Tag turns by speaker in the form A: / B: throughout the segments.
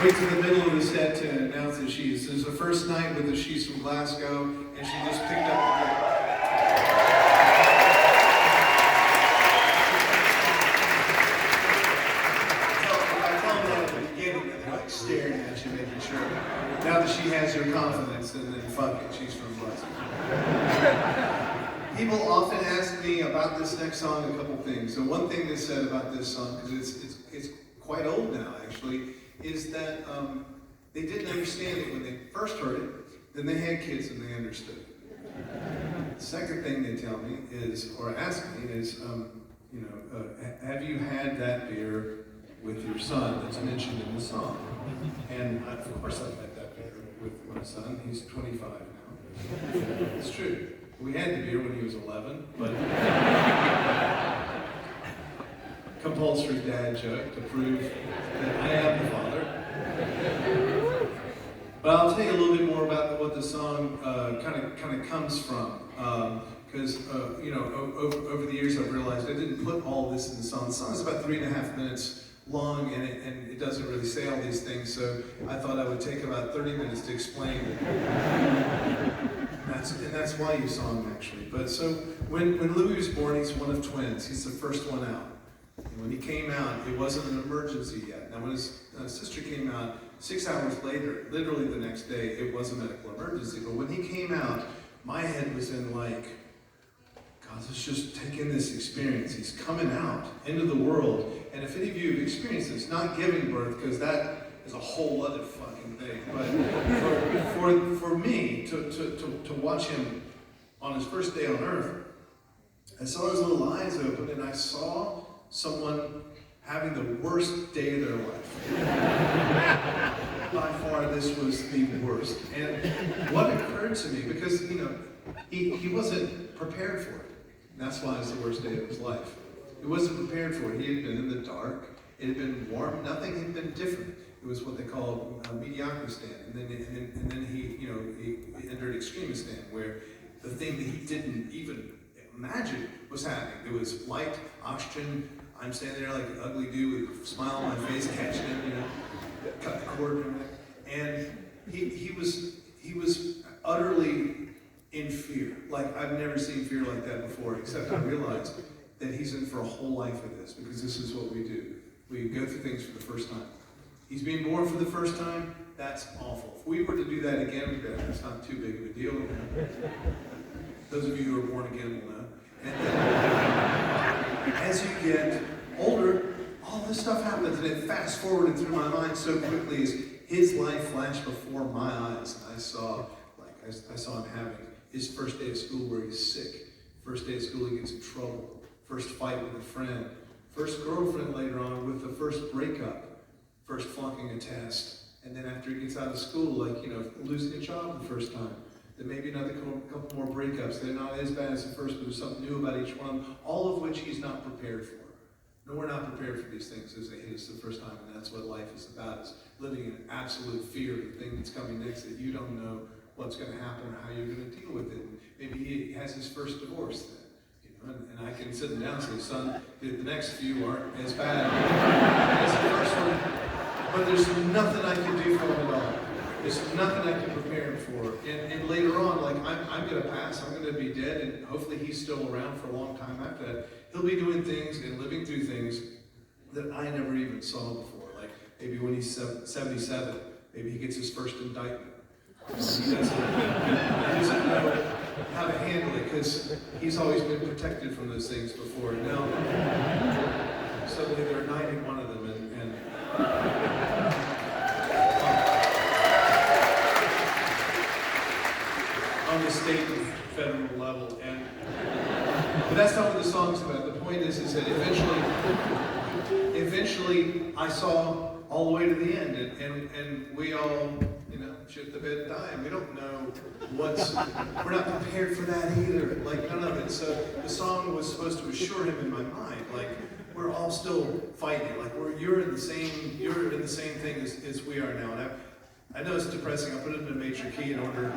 A: Wait to the middle of the set to announce that this is the first night with the She's from Glasgow, and she just picked up I tell them that at the beginning, and they're like staring at you, making sure. Now that she has your confidence, and then fuck it, she's from Glasgow. People often ask me about this next song a couple things. So one thing they said about this song, because it's quite old now actually, is that they didn't understand it when they first heard it, then they had kids and they understood it. The second thing they tell me is, or ask me is, have you had that beer with your son that's mentioned in the song? And of course I've had that beer with my son. He's 25 now. It's true. We had the beer when he was 11, but compulsory dad joke to prove that I am the father. But I'll tell you a little bit more about what the song kind of comes from, because over the years I've realized I didn't put all this in the song. The song is about 3.5 minutes long, and it doesn't really say all these things. So I thought I would take about 30 minutes to explain it. And that's why you saw him actually. But so when Louis was born, he's one of twins. He's the first one out. And when he came out, it wasn't an emergency yet. Now when his sister came out, 6 hours later, literally the next day, it was a medical emergency. But when he came out, my head was in like, God, let's just take in this experience. He's coming out into the world. And if any of you have experienced this, not giving birth, because that is a whole other fucking thing. But for me to watch him on his first day on earth, I saw his little eyes open and I saw someone having the worst day of their life. By far, this was the worst. And what occurred to me, because he wasn't prepared for it. And that's why it's the worst day of his life. He wasn't prepared for it. He had been in the dark. It had been warm. Nothing had been different. It was what they call mediocrity, and then he entered extremistan, where the thing that he didn't even imagine was happening. There was light, oxygen. I'm standing there like an ugly dude with a smile on my face, catching him, cut the cord, and he was utterly in fear. Like I've never seen fear like that before. Except I realized that he's in for a whole life of this, because this is what we do. We go through things for the first time. He's being born for the first time. That's awful. If we were to do that again, it's not too big of a deal. Those of you who are born again will know. And then, as you get older, all this stuff happens, and it fast forwarded through my mind so quickly as his life flashed before my eyes. I saw him having his first day of school where he's sick. First day of school he gets in trouble. First fight with a friend. First girlfriend later on with the first breakup. First flunking a test. And then after he gets out of school, losing a job the first time. Then maybe another couple more breakups. They're not as bad as the first, but there's something new about each one, all of which he's not prepared for. No, we're not prepared for these things as they hit us the first time, and that's what life is about, is living in absolute fear of the thing that's coming next, that you don't know what's going to happen or how you're going to deal with it. And maybe he has his first divorce then. And I can sit him down and say, son, the next few aren't as bad as the first one, but there's nothing I can do for him at all. There's nothing I can prepare him for. And later on, I'm going to pass, I'm going to be dead, and hopefully he's still around for a long time after that. He'll be doing things and living through things that I never even saw before. Like maybe when he's 77, maybe he gets his first indictment. He doesn't know how to handle it, because he's always been protected from those things before. Now, suddenly they're 91 of them, and on the state and federal level. But that's not what the song's about. The point is that eventually I saw all the way to the end, and we all, shit the bed and die, and we don't know we're not prepared for that either, none of it. So the song was supposed to assure him in my mind, we're all still fighting, you're in the same thing as we are now. And I know it's depressing. I put it in a major key in order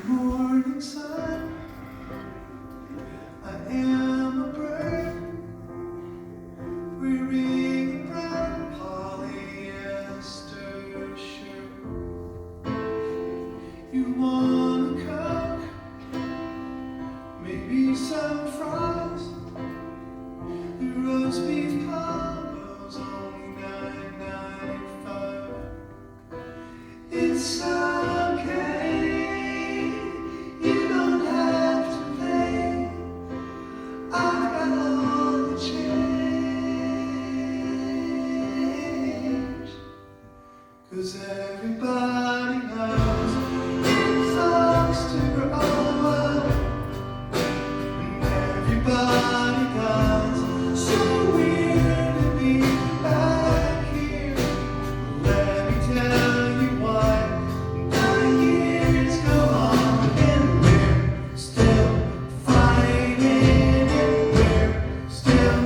A: Morning sun, I am a bird roast beef combo's only $9.95. It's okay, you don't have to pay. I've got all the change. 'Cause everybody knows it sucks to grow up, and everybody does. So weird to be back here. Let me tell you what, the years go on, and we're still fighting it. We're still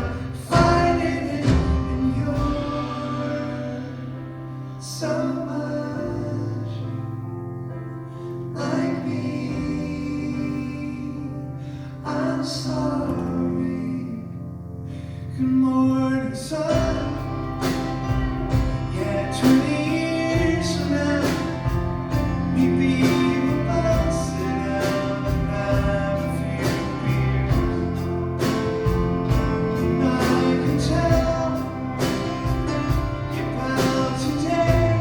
A: fighting it, and you're so much like me. I'm sorry. Good morning, sun. Yeah, 20 years from now, maybe we'll both sit down and have a few beers. And I can tell you about today,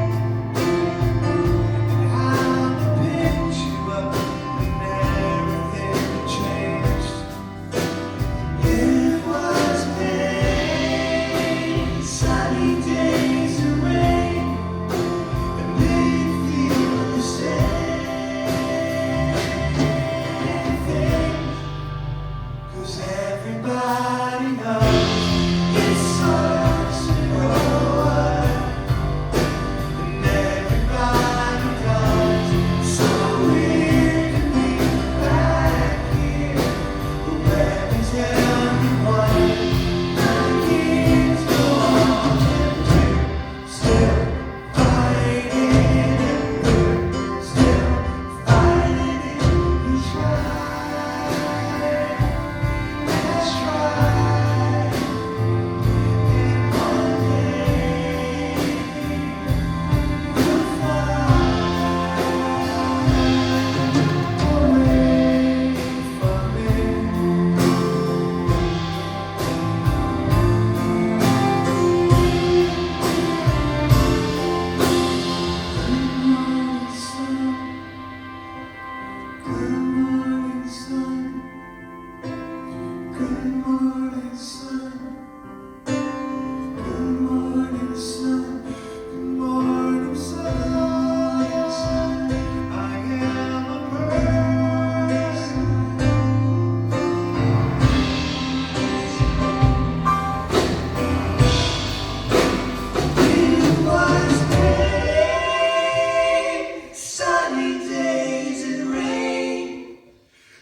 A: and how to pick you up when everything changed. It was pain, sunny days and rain, and they feel the same thing. 'Cause everybody knows it sucks to grow up, and everybody does. So weird to be back here. But let me tell you what, the years go on, and we're still fighting it. We're still fighting it. We try, let's try, and one day we'll fly away from it. Good morning, sun. Good morning, sun. Good morning, sun. Good morning, sun. I am a person. It was pain, sunny days and rain.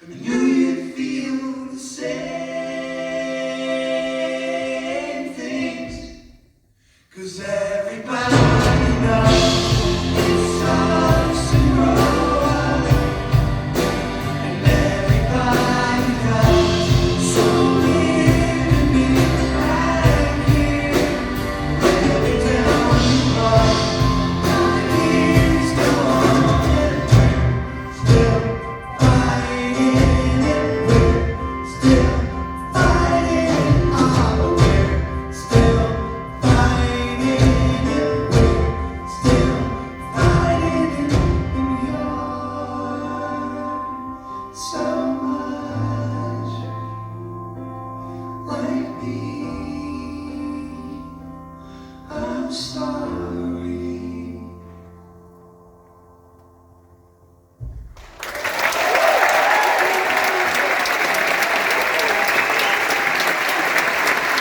A: I knew you'd feel the same things. 'Cause everybody knows it sucks to grow up, and everybody does. So weird to be back here. Let me tell you what, the years go on, and we're still fighting it. We're still fighting it. Oh, we're still fighting it. We're still fighting it. And you're so much like me. I'm sorry.